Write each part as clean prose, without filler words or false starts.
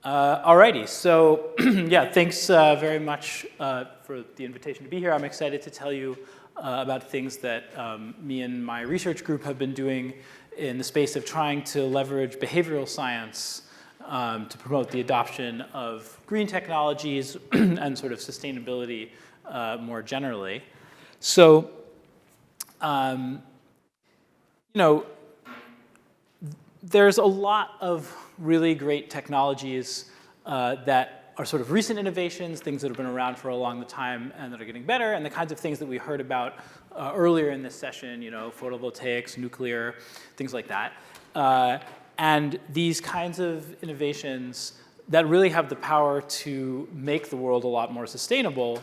Alrighty, so yeah, thanks very much for the invitation to be here. I'm excited to tell you about things that me and my research group have been doing in the space of trying to leverage behavioral science to promote the adoption of green technologies and sort of sustainability more generally. So, there's a lot of really great technologies that are sort of recent innovations, things that have been around for a long time and that are getting better, and the kinds of things that we heard about earlier in this session, photovoltaics, nuclear, things like that. And these kinds of innovations that really have the power to make the world a lot more sustainable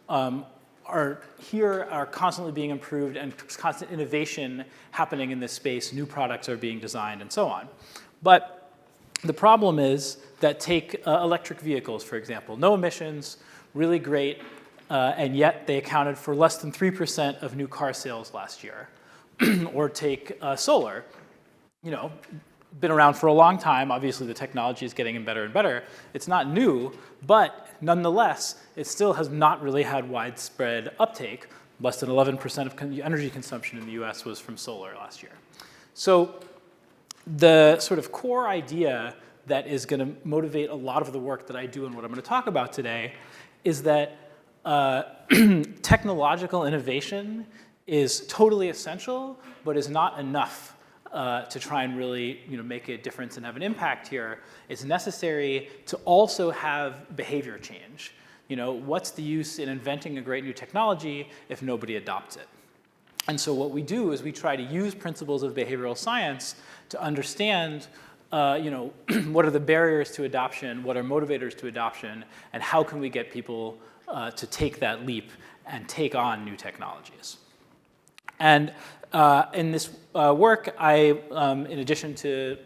are constantly being improved, and constant innovation happening in this space. New products are being designed and so on. But the problem is that take electric vehicles, for example. No emissions, really great, and yet they accounted for less than 3% of new car sales last year. Or take solar, been around for a long time. Obviously, the technology is getting better and better. It's not new, but nonetheless, it still has not really had widespread uptake. Less than 11% of energy consumption in the US was from solar last year. So the sort of core idea that is going to motivate a lot of the work that I do and what I'm going to talk about today is that technological innovation is totally essential, but is not enough to try and really make a difference and have an impact here. It's necessary to also have behavior change. What's the use in inventing a great new technology if nobody adopts it? And so what we do is we try to use principles of behavioral science to understand what are the barriers to adoption, what are motivators to adoption, and how can we get people to take that leap and take on new technologies. And in this work, I, in addition to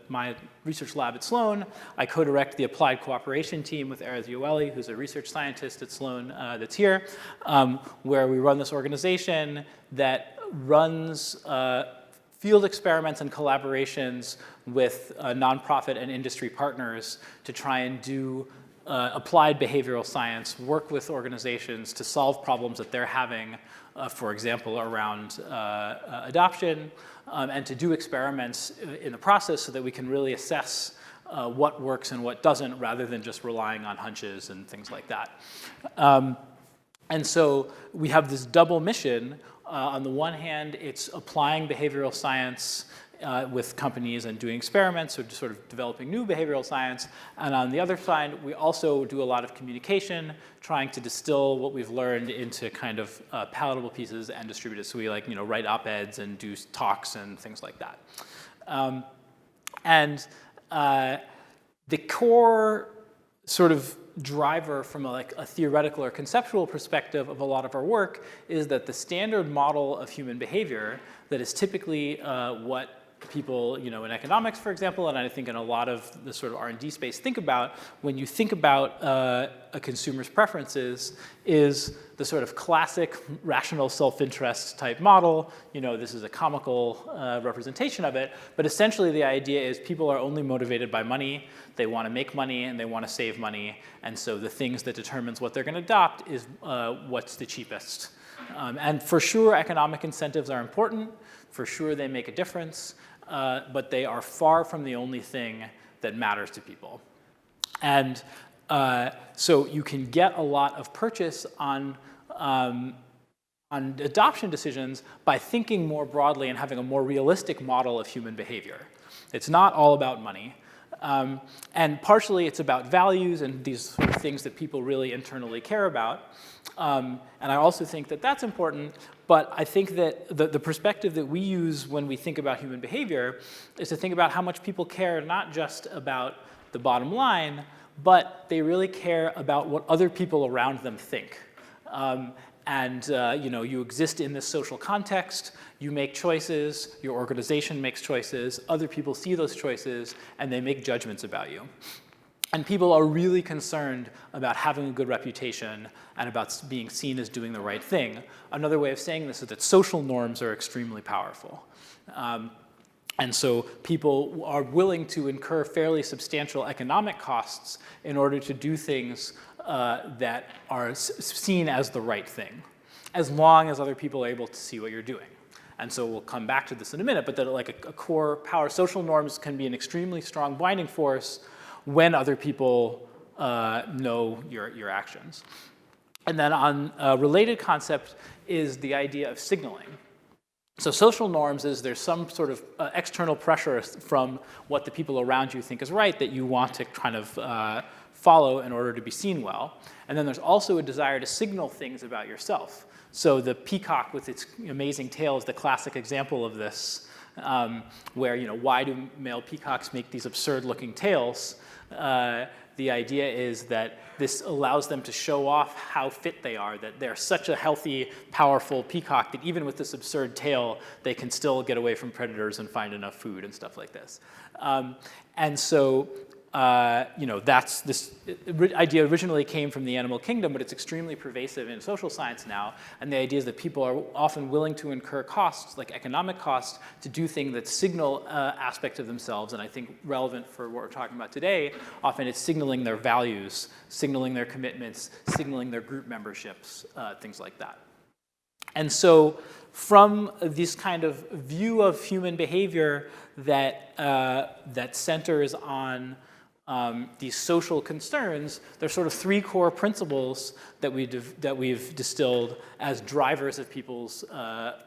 my research lab at Sloan, I co-direct the applied cooperation team with Erwin, who's a research scientist at Sloan that's here, where we run this organization that runs field experiments and collaborations with nonprofit and industry partners to try and do applied behavioral science, work with organizations to solve problems that they're having, for example, around adoption, and to do experiments in the process so that we can really assess what works and what doesn't, rather than just relying on hunches and things like that. And so we have this double mission. On the one hand, it's applying behavioral science with companies and doing experiments, or just sort of developing new behavioral science. And on the other side, we also do a lot of communication, trying to distill what we've learned into kind of palatable pieces and distribute it. So we write op-eds and do talks and things like that. The core sort of driver from a theoretical or conceptual perspective of a lot of our work is that the standard model of human behavior that is typically what people, in economics, for example, and I think in a lot of the sort of R&D space think about when you think about a consumer's preferences is the sort of classic rational self-interest type model. This is a comical representation of it, but essentially the idea is people are only motivated by money. They want to make money and they want to save money, and so the things that determines what they're going to adopt is what's the cheapest. And for sure, economic incentives are important. For sure, they make a difference. But they are far from the only thing that matters to people. And so you can get a lot of purchase on adoption decisions by thinking more broadly and having a more realistic model of human behavior. It's not all about money. And partially it's about values and these sort of things that people really internally care about. And I also think that that's important, but I think that the perspective that we use when we think about human behavior is to think about how much people care not just about the bottom line, but they really care about what other people around them think. You exist in this social context, you make choices, your organization makes choices, other people see those choices, and they make judgments about you. And people are really concerned about having a good reputation and about being seen as doing the right thing. Another way of saying this is that social norms are extremely powerful. And so people are willing to incur fairly substantial economic costs in order to do things that are seen as the right thing, as long as other people are able to see what you're doing. And so we'll come back to this in a minute, but that like a core power, social norms can be an extremely strong binding force when other people know your actions. And then on a related concept is the idea of signaling. So social norms is there's some sort of external pressure from what the people around you think is right that you want to kind of follow in order to be seen well. And then there's also a desire to signal things about yourself. So the peacock with its amazing tail is the classic example of this, where, why do male peacocks make these absurd-looking tails? The idea is that this allows them to show off how fit they are, that they're such a healthy, powerful peacock that even with this absurd tail, they can still get away from predators and find enough food and stuff like this. And so, that's this idea originally came from the animal kingdom, but it's extremely pervasive in social science now. And the idea is that people are often willing to incur costs, like economic costs, to do things that signal aspects of themselves. And I think relevant for what we're talking about today, often it's signaling their values, signaling their commitments, signaling their group memberships, things like that. And so from this kind of view of human behavior that centers on these social concerns, there's sort of three core principles that we've distilled as drivers of people's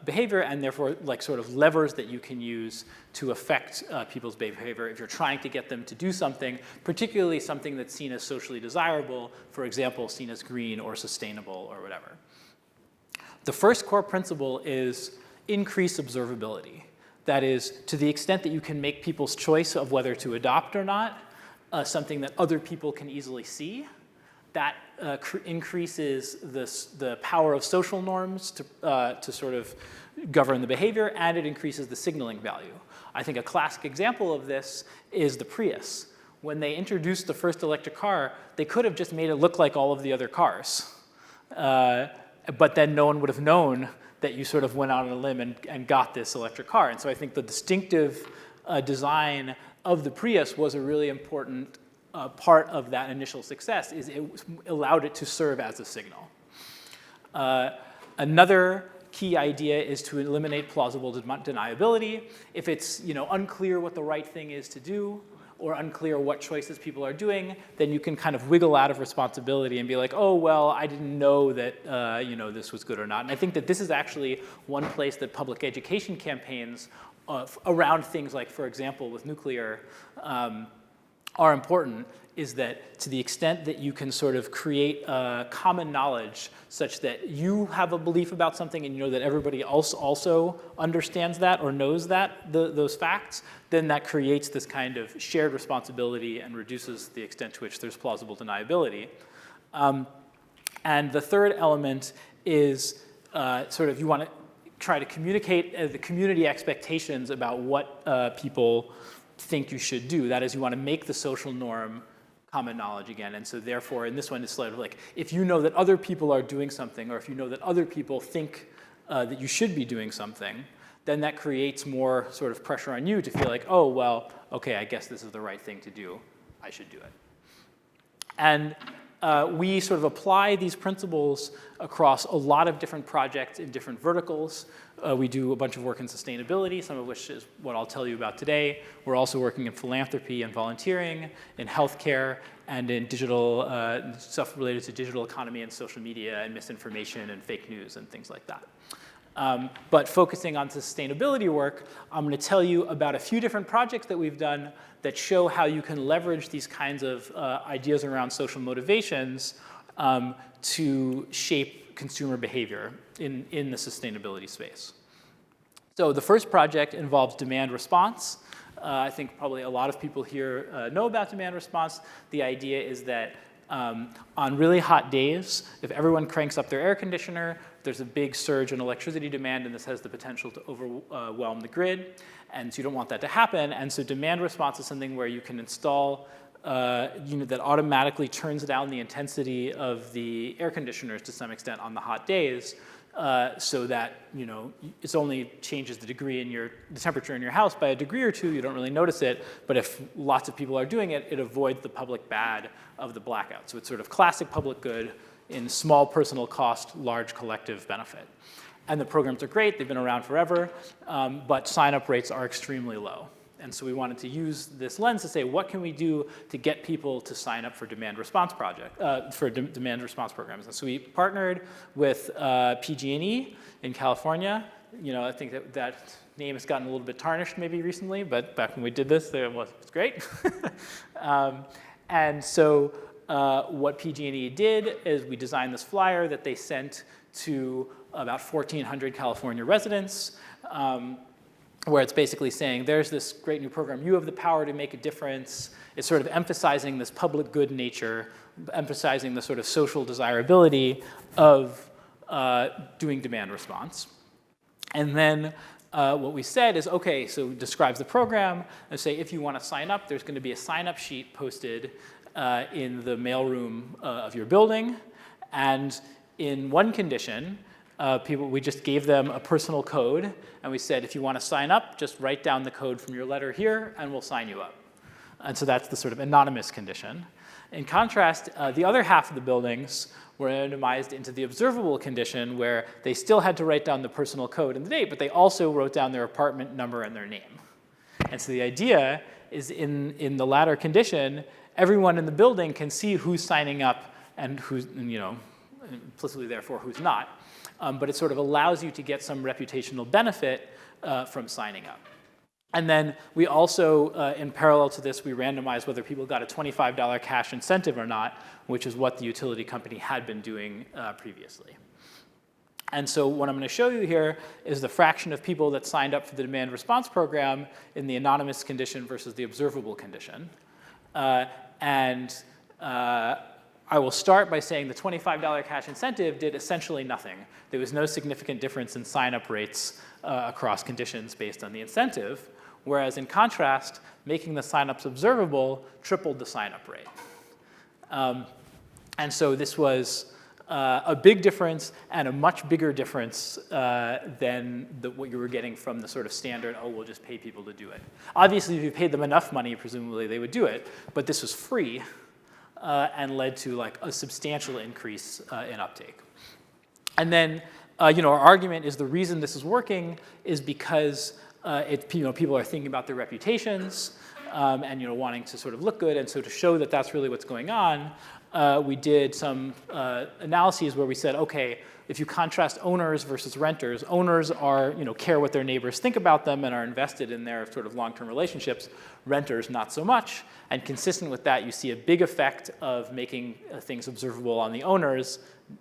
behavior, and therefore like sort of levers that you can use to affect people's behavior if you're trying to get them to do something, particularly something that's seen as socially desirable, for example, seen as green or sustainable or whatever. The first core principle is increase observability. That is, to the extent that you can make people's choice of whether to adopt or not something that other people can easily see, that increases the power of social norms to sort of govern the behavior, and it increases the signaling value. I think a classic example of this is the Prius. When they introduced the first electric car, they could have just made it look like all of the other cars. But then no one would have known that you sort of went out on a limb and got this electric car. And so I think the distinctive design of the Prius was a really important part of that initial success, is it allowed it to serve as a signal. Another key idea is to eliminate plausible deniability. If it's unclear what the right thing is to do, or unclear what choices people are doing, then you can kind of wiggle out of responsibility and be like, oh, well, I didn't know that this was good or not. And I think that this is actually one place that public education campaigns around things like, for example, with nuclear, are important, is that to the extent that you can sort of create common knowledge such that you have a belief about something and you know that everybody else also understands that or knows that, those facts, then that creates this kind of shared responsibility and reduces the extent to which there's plausible deniability. And the third element is sort of you want to try to communicate the community expectations about what people think you should do. That is, you want to make the social norm common knowledge again. And so therefore, in this one, it's sort of like, if you know that other people are doing something, or if you know that other people think that you should be doing something, then that creates more sort of pressure on you to feel like, oh, well, okay, I guess this is the right thing to do. I should do it. And we sort of apply these principles across a lot of different projects in different verticals. We do a bunch of work in sustainability, some of which is what I'll tell you about today. We're also working in philanthropy and volunteering, in healthcare, and in digital stuff related to digital economy and social media and misinformation and fake news and things like that. But focusing on sustainability work, I'm going to tell you about a few different projects that we've done that show how you can leverage these kinds of ideas around social motivations to shape consumer behavior in the sustainability space. So the first project involves demand response. I think probably a lot of people here know about demand response. The idea is that on really hot days, if everyone cranks up their air conditioner, there's a big surge in electricity demand, and this has the potential to overwhelm the grid. And so you don't want that to happen. And so demand response is something where you can install a unit that automatically turns down the intensity of the air conditioners to some extent on the hot days so that it only changes the temperature in your house by a degree or two. You don't really notice it, but if lots of people are doing it, it avoids the public bad of the blackout. So it's sort of classic public good in small personal cost, large collective benefit. And the programs are great, they've been around forever, but sign-up rates are extremely low. And so we wanted to use this lens to say, what can we do to get people to sign up for demand response demand response programs? And so we partnered with PG&E in California. I think that name has gotten a little bit tarnished maybe recently, but back when we did this, it was great. And so what PG&E did is we designed this flyer that they sent to about 1,400 California residents, where it's basically saying, there's this great new program. You have the power to make a difference. It's sort of emphasizing this public good nature, emphasizing the sort of social desirability of doing demand response. And then what we said is, OK, so it describes the program. And say, if you want to sign up, there's going to be a sign-up sheet posted in the mailroom of your building. And in one condition, we just gave them a personal code, and we said, if you want to sign up, just write down the code from your letter here, and we'll sign you up. And so that's the sort of anonymous condition. In contrast, the other half of the buildings were anonymized into the observable condition, where they still had to write down the personal code and the date, but they also wrote down their apartment number and their name. And so the idea is in the latter condition, everyone in the building can see who's signing up and who's, implicitly therefore who's not. But it sort of allows you to get some reputational benefit from signing up. And then we also, in parallel to this, we randomized whether people got a $25 cash incentive or not, which is what the utility company had been doing previously. And so what I'm going to show you here is the fraction of people that signed up for the demand response program in the anonymous condition versus the observable condition. I will start by saying the $25 cash incentive did essentially nothing. There was no significant difference in sign-up rates across conditions based on the incentive, whereas in contrast, making the sign-ups observable tripled the sign-up rate. And so this was a big difference and a much bigger difference than what you were getting from the sort of standard, oh, we'll just pay people to do it. Obviously, if you paid them enough money, presumably they would do it, but this was free. And led to like a substantial increase in uptake. And then, our argument is the reason this is working is because people are thinking about their reputations and wanting to sort of look good. And so to show that that's really what's going on, we did some analyses where we said, OK, if you contrast owners versus renters, owners are care what their neighbors think about them and are invested in their sort of long-term relationships. Renters, not so much. And consistent with that, you see a big effect of making things observable on the owners,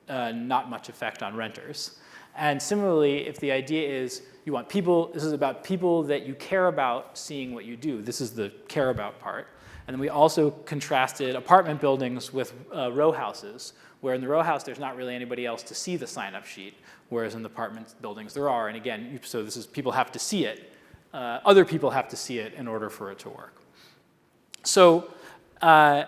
not much effect on renters. And similarly, if the idea is you want people, this is about people that you care about seeing what you do. This is the care about part. And then we also contrasted apartment buildings with row houses, where in the row house there's not really anybody else to see the sign-up sheet, whereas in the apartment buildings there are. And again, so this is people have to see it. Other people have to see it in order for it to work. So, and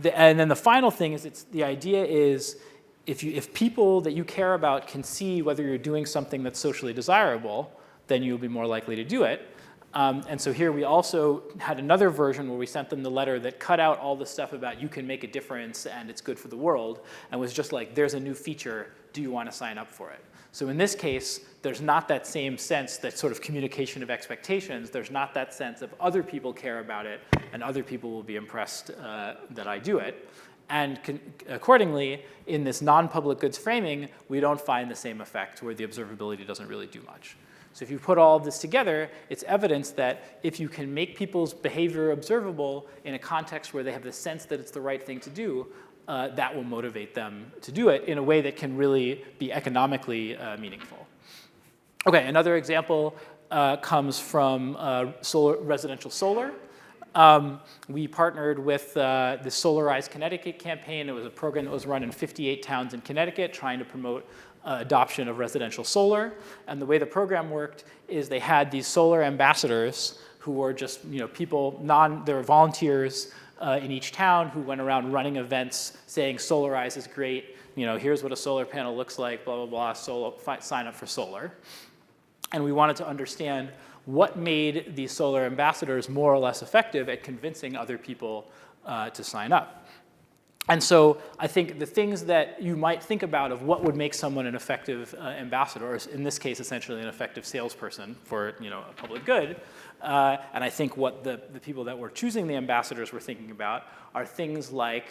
then the final thing is, the idea is, if people that you care about can see whether you're doing something that's socially desirable, then you'll be more likely to do it. And so here we also had another version where we sent them the letter that cut out all the stuff about you can make a difference and it's good for the world, and was just like, there's a new feature, do you want to sign up for it? So in this case, there's not that same sense, that sort of communication of expectations. There's not that sense of other people care about it and other people will be impressed that I do it. And accordingly, in this non-public goods framing, we don't find the same effect where the observability doesn't really do much. So if you put all of this together, it's evidence that if you can make people's behavior observable in a context where they have the sense that it's the right thing to do, that will motivate them to do it in a way that can really be economically meaningful. OK, another example comes from residential solar. We partnered with the Solarize Connecticut campaign. It was a program that was run in 58 towns in Connecticut trying to promote adoption of residential solar. And the way the program worked is they had these solar ambassadors who were just people, they were volunteers in each town who went around running events saying Solarize is great, here's what a solar panel looks like, blah, blah, blah, sign up for solar. And we wanted to understand what made these solar ambassadors more or less effective at convincing other people to sign up. And so I think the things that you might think about of what would make someone an effective ambassador, or in this case, essentially an effective salesperson for a public good, and I think what the people that were choosing the ambassadors were thinking about are things like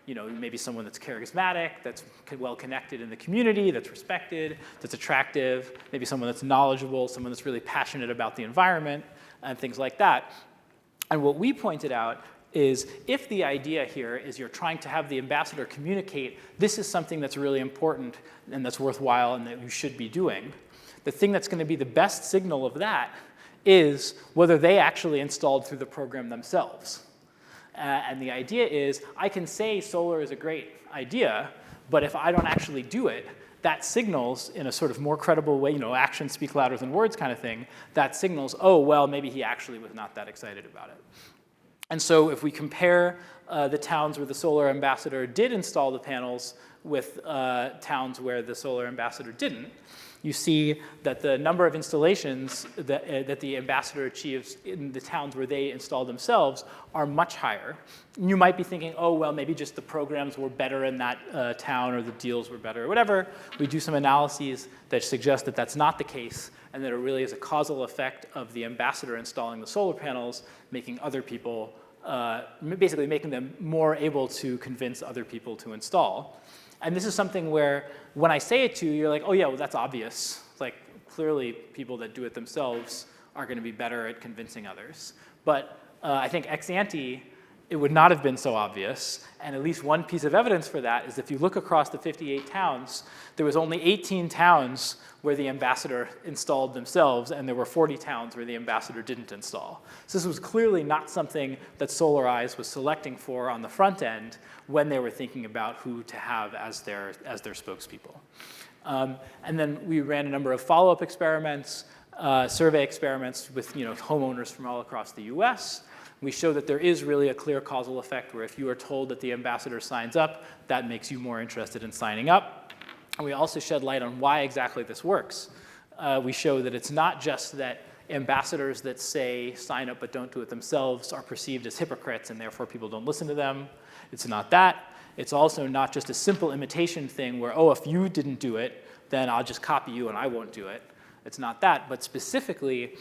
maybe someone that's charismatic, that's well connected in the community, that's respected, that's attractive, maybe someone that's knowledgeable, someone that's really passionate about the environment, and things like that. And what we pointed out is if the idea here is you're trying to have the ambassador communicate, this is something that's really important and that's worthwhile and that you should be doing, the thing that's going to be the best signal of that is whether they actually installed through the program themselves. And the idea is I can say solar is a great idea, but if I don't actually do it, that signals in a sort of more credible way, actions speak louder than words kind of thing, that signals, oh, well, maybe he actually was not that excited about it. And so if we compare the towns where the solar ambassador did install the panels with towns where the solar ambassador didn't, you see that the number of installations that the ambassador achieves in the towns where they install themselves are much higher. You might be thinking, oh, well, maybe just the programs were better in that town or the deals were better or whatever. We do some analyses that suggest that that's not the case and that it really is a causal effect of the ambassador installing the solar panels, making other people, basically making them more able to convince other people to install. And this is something where when I say it to you, you're like, oh yeah, well that's obvious. Like clearly people that do it themselves are going to be better at convincing others. But I think ex ante, it would not have been so obvious. And at least one piece of evidence for that is if you look across the 58 towns, there was only 18 towns where the ambassador installed themselves, and there were 40 towns where the ambassador didn't install. So this was clearly not something that Solarize was selecting for on the front end when they were thinking about who to have as their spokespeople. And then we ran a number of follow-up experiments, survey experiments with homeowners from all across the US. We show that there is really a clear causal effect where if you are told that the ambassador signs up, that makes you more interested in signing up. And we also shed light on why exactly this works. We show that it's not just that ambassadors that say sign up but don't do it themselves are perceived as hypocrites and therefore people don't listen to them. It's not that. It's also not just a simple imitation thing where, oh, if you didn't do it, then I'll just copy you and I won't do it. It's not that, but specifically,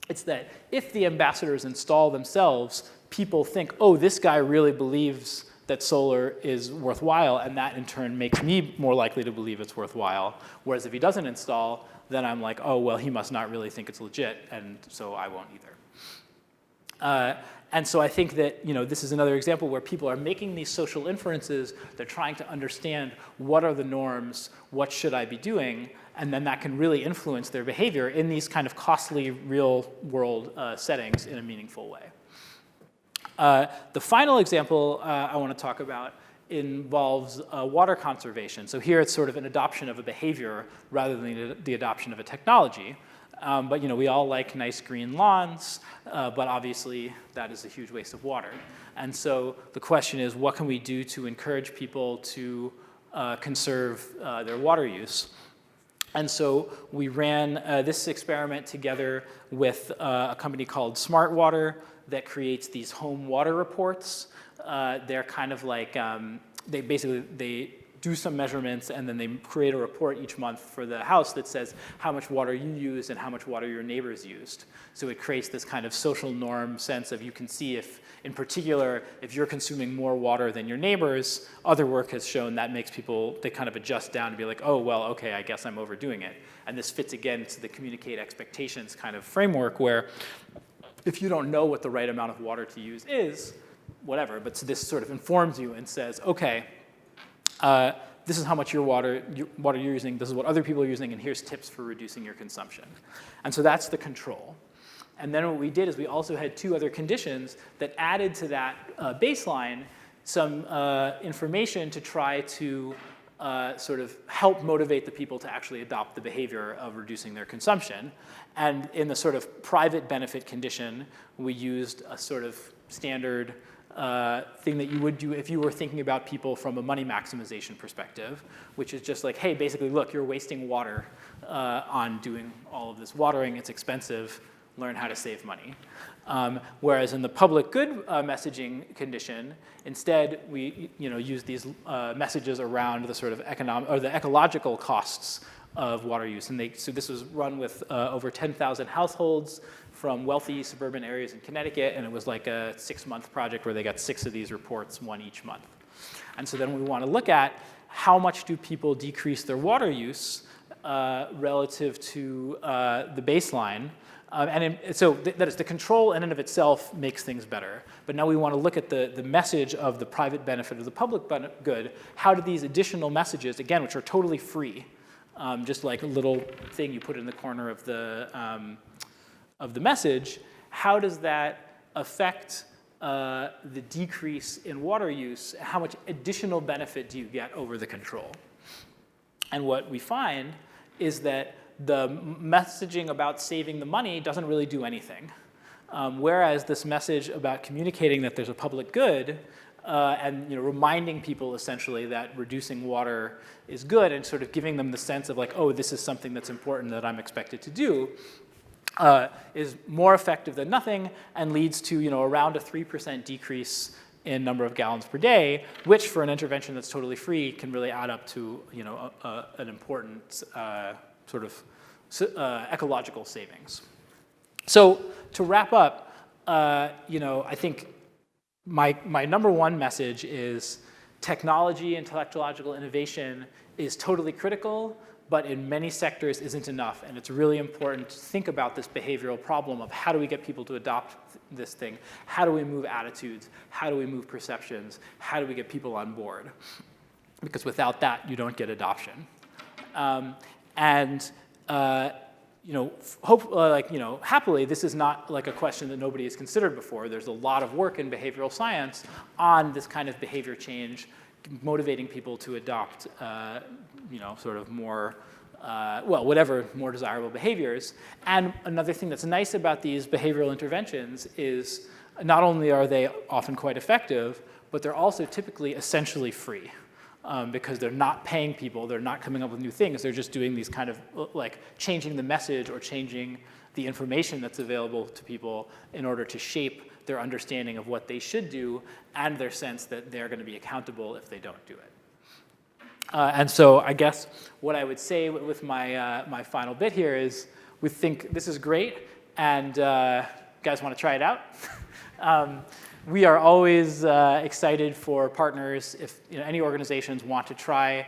it's that if the ambassadors install themselves, people think, oh, this guy really believes that solar is worthwhile, and that in turn makes me more likely to believe it's worthwhile. Whereas if he doesn't install, then I'm like, oh, well, he must not really think it's legit, and so I won't either. And so I think that this is another example where people are making these social inferences. They're trying to understand what are the norms, what should I be doing, and then that can really influence their behavior in these kind of costly real-world settings in a meaningful way. The final example I want to talk about involves water conservation. So here it's sort of an adoption of a behavior rather than the adoption of a technology. But we all like nice green lawns, but obviously that is a huge waste of water. And so the question is, what can we do to encourage people to conserve their water use? And so we ran this experiment together with a company called Smart Water that creates these home water reports. They're kind of like, they do some measurements and then they create a report each month for the house that says how much water you used and how much water your neighbors used. So it creates this kind of social norm sense of you can see if, in particular, if you're consuming more water than your neighbors, other work has shown that makes people, they kind of adjust down to be like, oh, well, okay, I guess I'm overdoing it. And this fits again to the communicate expectations kind of framework where if you don't know what the right amount of water to use is, whatever, but so this sort of informs you and says, okay, this is how much water you're using, this is what other people are using, and here's tips for reducing your consumption. And so that's the control. And then what we did is we also had two other conditions that added to that baseline some information to try to sort of help motivate the people to actually adopt the behavior of reducing their consumption. And in the sort of private benefit condition, we used a sort of standard thing that you would do if you were thinking about people from a money maximization perspective, which is just like, hey, basically, look, you're wasting water on doing all of this watering. It's expensive. Learn how to save money. Whereas in the public good messaging condition, instead we use these messages around the sort of economic or the ecological costs of water use. And so this was run with over 10,000 households from wealthy suburban areas in Connecticut, and it was like a 6-month project where they got 6 of these reports, one each month. And so then we want to look at how much do people decrease their water use relative to the baseline. So that is, the control in and of itself makes things better. But now we want to look at the message of the private benefit of the public good. How do these additional messages, again, which are totally free, just like a little thing you put in the corner of the message, how does that affect the decrease in water use? How much additional benefit do you get over the control? And what we find is that the messaging about saving the money doesn't really do anything. Whereas this message about communicating that there's a public good and reminding people essentially that reducing water is good and sort of giving them the sense of like, oh, this is something that's important that I'm expected to do, is more effective than nothing and leads to around a 3% decrease in number of gallons per day, which for an intervention that's totally free can really add up to an important sort of ecological savings. So to wrap up, I think my number one message is technology and technological innovation is totally critical, but in many sectors isn't enough. And it's really important to think about this behavioral problem of how do we get people to adopt this thing? How do we move attitudes? How do we move perceptions? How do we get people on board? Because without that, you don't get adoption. Happily, this is not like a question that nobody has considered before. There's a lot of work in behavioral science on this kind of behavior change, motivating people to adopt, sort of more, whatever more desirable behaviors. And another thing that's nice about these behavioral interventions is not only are they often quite effective, but they're also typically essentially free. Because they're not paying people, they're not coming up with new things, they're just doing these kind of like changing the message or changing the information that's available to people in order to shape their understanding of what they should do and their sense that they're going to be accountable if they don't do it. And so I guess what I would say with my final bit here is we think this is great and guys want to try it out? We are always excited for partners if any organizations want to try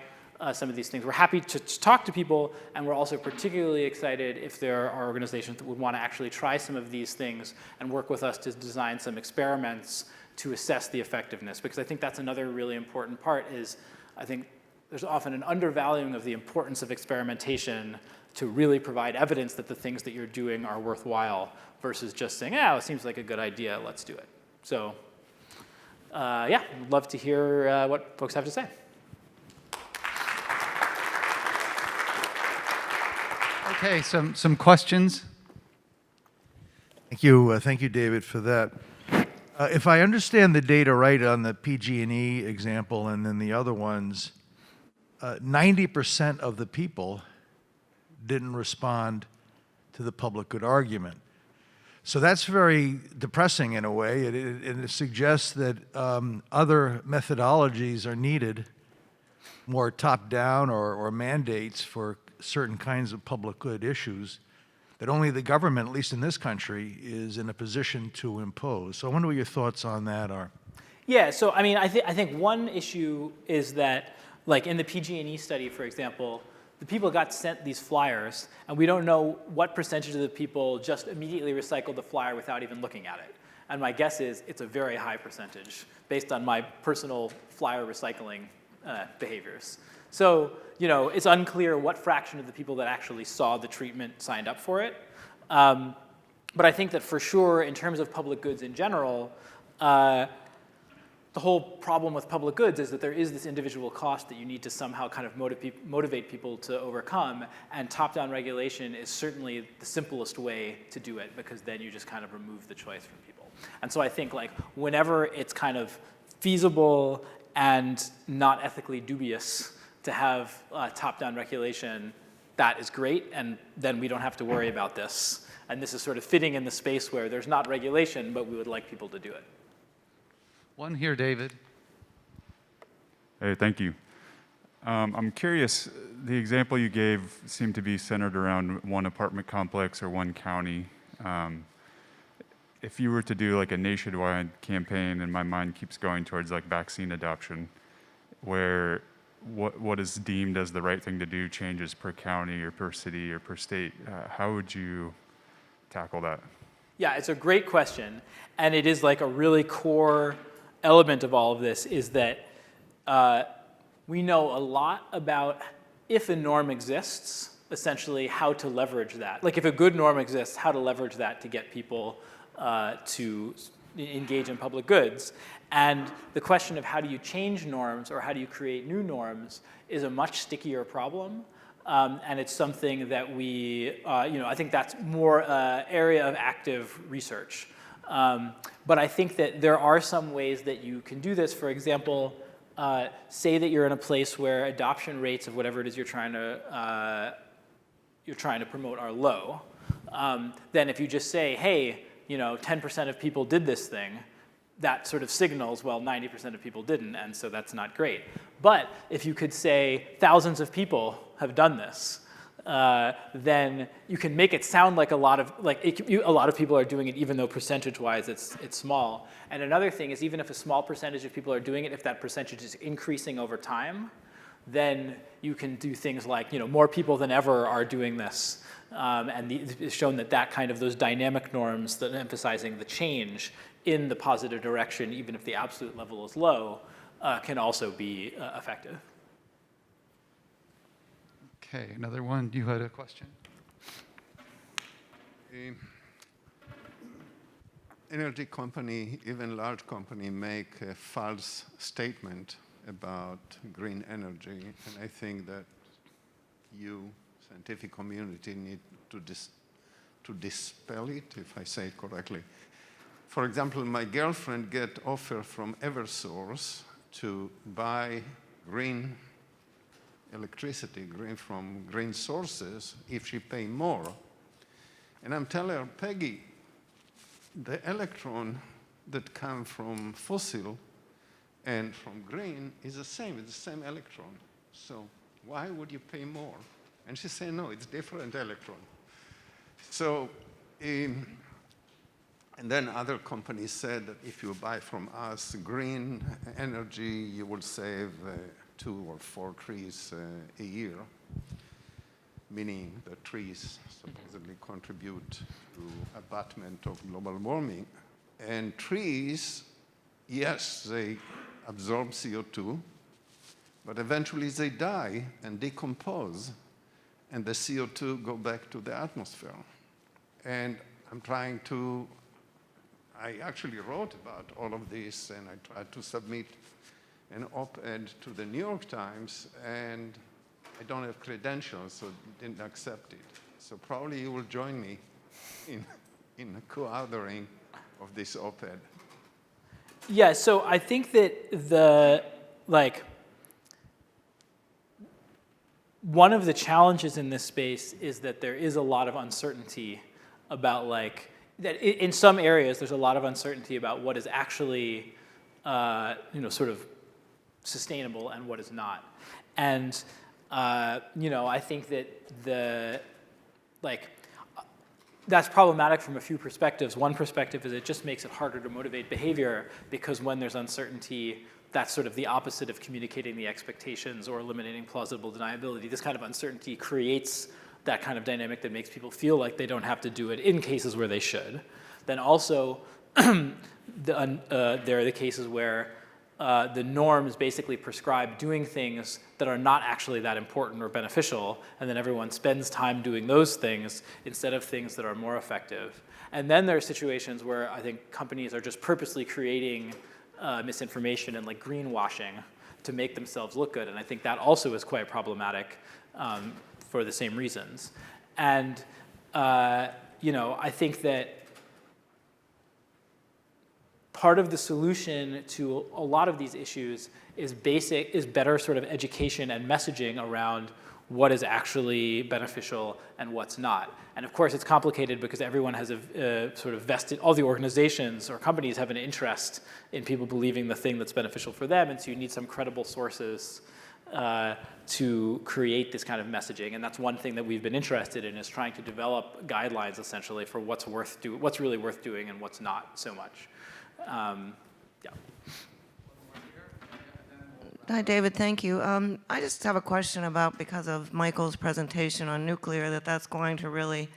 some of these things. We're happy to talk to people, and we're also particularly excited if there are organizations that would want to actually try some of these things and work with us to design some experiments to assess the effectiveness. Because I think that's another really important part is I think there's often an undervaluing of the importance of experimentation to really provide evidence that the things that you're doing are worthwhile versus just saying, it seems like a good idea, let's do it. So, I'd love to hear what folks have to say. Okay, some questions. Thank you, David, for that. If I understand the data right on the PG&E example and then the other ones, 90% of the people didn't respond to the public good argument. So that's very depressing in a way. It suggests that other methodologies are needed, more top-down or mandates for certain kinds of public good issues that only the government, at least in this country, is in a position to impose. So I wonder what your thoughts on that are. Yeah, so I mean, I think one issue is that, like in the PG&E study, for example, the people got sent these flyers, and we don't know what percentage of the people just immediately recycled the flyer without even looking at it. And my guess is it's a very high percentage based on my personal flyer recycling behaviors. So, it's unclear what fraction of the people that actually saw the treatment signed up for it. But I think that for sure, in terms of public goods in general, the whole problem with public goods is that there is this individual cost that you need to somehow kind of motivate people to overcome, and top-down regulation is certainly the simplest way to do it because then you just kind of remove the choice from people. And so I think like whenever it's kind of feasible and not ethically dubious to have top-down regulation, that is great, and then we don't have to worry about this. And this is sort of fitting in the space where there's not regulation, but we would like people to do it. One here, David. Hey, thank you. I'm curious, the example you gave seemed to be centered around one apartment complex or one county. If you were to do like a nationwide campaign, and my mind keeps going towards like vaccine adoption, where what is deemed as the right thing to do changes per county or per city or per state, how would you tackle that? Yeah, it's a great question. And it is like a really core element of all of this is that we know a lot about if a norm exists, essentially how to leverage that. Like if a good norm exists, how to leverage that to get people to engage in public goods. And the question of how do you change norms or how do you create new norms is a much stickier problem. And it's something that we, I think that's more area of active research. But I think that there are some ways that you can do this. For example, say that you're in a place where adoption rates of whatever it is you're trying to promote are low. Then if you just say, hey, 10% of people did this thing, that sort of signals, well, 90% of people didn't, and so that's not great. But if you could say thousands of people have done this, then you can make it sound like a lot of people are doing it, even though percentage-wise it's small. And another thing is, even if a small percentage of people are doing it, if that percentage is increasing over time, then you can do things like, more people than ever are doing this. And it's shown that kind of those dynamic norms that emphasizing the change in the positive direction, even if the absolute level is low, can also be effective. Okay, another one. You had a question? Energy company, even large company, make a false statement about green energy, and I think that you, scientific community, need to dispel it, if I say it correctly. For example, my girlfriend get offer from Eversource to buy green electricity, from green sources, if she pay more. And I'm telling her, Peggy, the electron that come from fossil and from green is the same, it's the same electron. So why would you pay more? And she said, no, it's different electron. So, and then other companies said that if you buy from us green energy, you will save 2 or 4 trees a year, meaning the trees supposedly contribute to abatement of global warming. And trees, yes, they absorb CO2, but eventually they die and decompose, and the CO2 go back to the atmosphere. And I actually wrote about all of this, and I tried to submit an op-ed to the New York Times, and I don't have credentials, so didn't accept it. So probably you will join me in the co-authoring of this op-ed. Yeah, so I think that one of the challenges in this space is that there is a lot of uncertainty about that in some areas there's a lot of uncertainty about what is actually sort of sustainable and what is not. And I think that that's problematic from a few perspectives. One perspective is it just makes it harder to motivate behavior, because when there's uncertainty, that's sort of the opposite of communicating the expectations or eliminating plausible deniability. This kind of uncertainty creates that kind of dynamic that makes people feel like they don't have to do it in cases where they should. Then also, there are the cases where the norms basically prescribe doing things that are not actually that important or beneficial, and then everyone spends time doing those things instead of things that are more effective. And then there are situations where I think companies are just purposely creating misinformation and greenwashing to make themselves look good, and I think that also is quite problematic for the same reasons. And I think that part of the solution to a lot of these issues is better sort of education and messaging around what is actually beneficial and what's not. And of course, it's complicated because everyone has a sort of vested, all the organizations or companies have an interest in people believing the thing that's beneficial for them, and so you need some credible sources to create this kind of messaging. And that's one thing that we've been interested in, is trying to develop guidelines essentially for what's really worth doing and what's not so much. Yeah. Hi, David. Thank you. I just have a question about, because of Michael's presentation on nuclear, that's going to really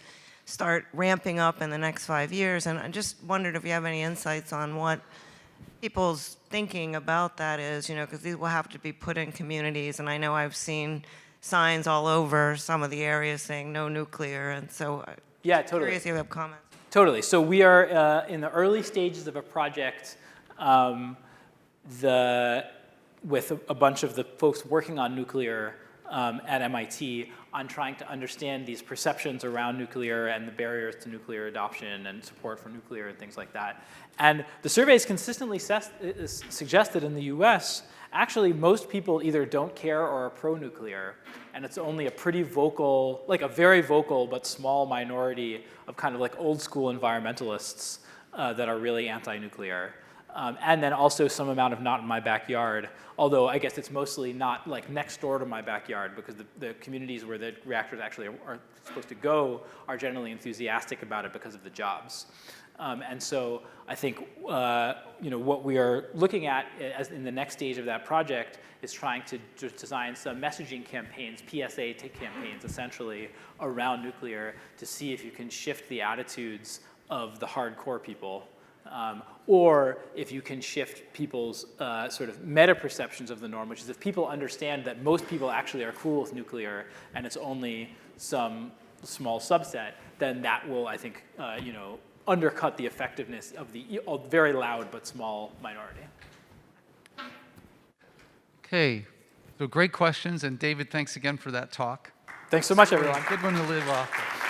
start ramping up in the next 5 years. And I just wondered if you have any insights on what people's thinking about that is, because these will have to be put in communities. And I know I've seen signs all over some of the areas saying no nuclear. And so Yeah, I'm totally. curious if you have comments. Totally. So we are in the early stages of a project with a bunch of the folks working on nuclear at MIT on trying to understand these perceptions around nuclear and the barriers to nuclear adoption and support for nuclear and things like that. And the surveys consistently suggested in the US, actually most people either don't care or are pro-nuclear. And it's only a pretty vocal, like a very vocal but small minority of kind of like old school environmentalists that are really anti-nuclear. And then also some amount of not in my backyard, although I guess it's mostly not like next door to my backyard, because the communities where the reactors actually are supposed to go are generally enthusiastic about it because of the jobs. And so I think what we are looking at as in the next stage of that project is trying to design some messaging campaigns, PSA campaigns essentially, around nuclear to see if you can shift the attitudes of the hardcore people. Or if you can shift people's sort of meta-perceptions of the norm, which is if people understand that most people actually are cool with nuclear and it's only some small subset, then that will, I think, undercut the effectiveness of the very loud but small minority. Okay, so great questions, and David, thanks again for that talk. Thanks so much, everyone. Good one to live off of.